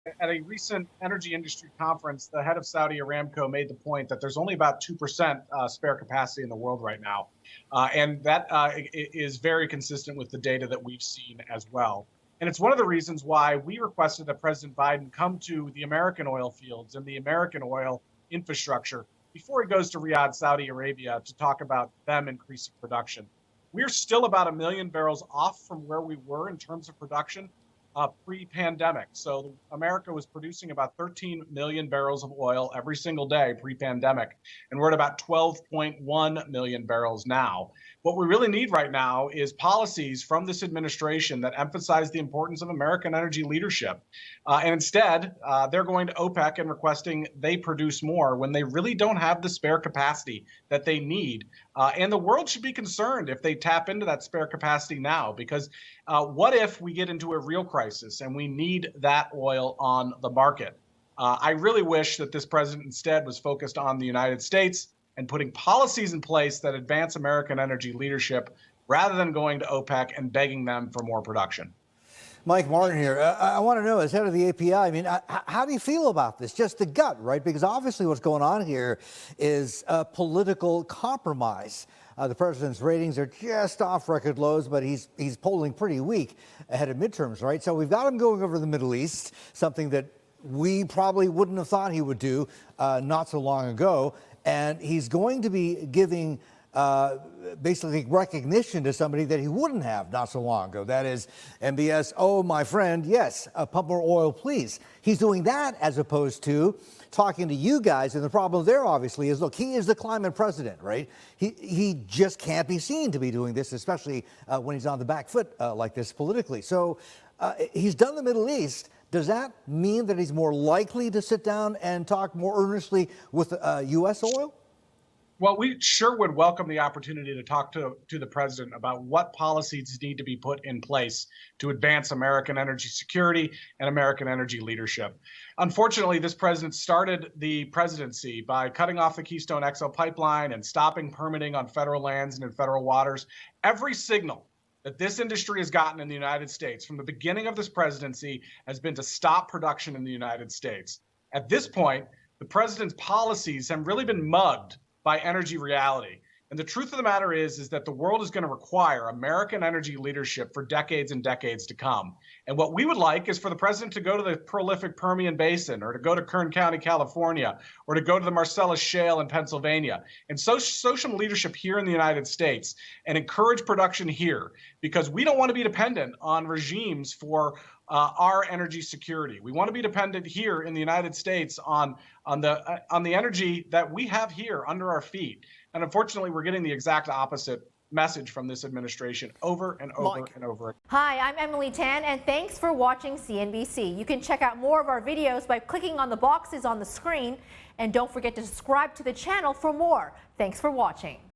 At a recent energy industry conference, the head of Saudi Aramco made the point that there's only about 2% spare capacity in the world right now. And that is very consistent with the data that we've seen as well. And it's one of the reasons why we requested that President Biden come to the American oil fields and the American oil infrastructure before he goes to Riyadh, Saudi Arabia, to talk about them increasing production. We're still about a million barrels off from where we were in terms of production pre-pandemic. So America was producing about 13 million barrels of oil every single day pre-pandemic, and we're at about 12.1 million barrels now. What we really need right now is policies from this administration that emphasize the importance of American energy leadership. And instead, they're going to OPEC and requesting they produce more when they really don't have the spare capacity that they need. And the world should be concerned if they tap into that spare capacity now, because what if we get into a real crisis and we need that oil on the market? I really wish that this president instead was focused on the United States and putting policies in place that advance American energy leadership rather than going to OPEC and begging them for more production. Mike Martin here. I want to know, as head of the API, I mean, how do you feel about this? Just the gut, right? Because obviously what's going on here is a political compromise. The president's ratings are just off record lows, but he's polling pretty weak ahead of midterms, right? So we've got him going over the Middle East, something that we probably wouldn't have thought he would do not so long ago. And he's going to be giving basically recognition to somebody that he wouldn't have not so long ago. That is MBS. Oh, my friend, yes, pump more oil, please. He's doing that as opposed to talking to you guys. And the problem there, obviously, is, look, he is the climate president, right? He just can't be seen to be doing this, especially when he's on the back foot like this politically. So he's done the Middle East. Does that mean that he's more likely to sit down and talk more earnestly with U.S. oil? Well, we sure would welcome the opportunity to talk to the president about what policies need to be put in place to advance American energy security and American energy leadership. Unfortunately, this president started the presidency by cutting off the Keystone XL pipeline and stopping permitting on federal lands and in federal waters. Every signal that this industry has gotten in the United States from the beginning of this presidency has been to stop production in the United States. At this point, the president's policies have really been mugged by energy reality. And the truth of the matter is that the world is going to require American energy leadership for decades and decades to come. And what we would like is for the president to go to the prolific Permian Basin, or to go to Kern County, California, or to go to the Marcellus Shale in Pennsylvania, and show some leadership here in the United States and encourage production here, because we don't want to be dependent on regimes for our energy security. We want to be dependent here in the United States on the energy that we have here under our feet. And unfortunately, we're getting the exact opposite message from this administration over and over and over. Hi, I'm Emily Tan, and thanks for watching CNBC. You can check out more of our videos by clicking on the boxes on the screen, and don't forget to subscribe to the channel for more. Thanks for watching.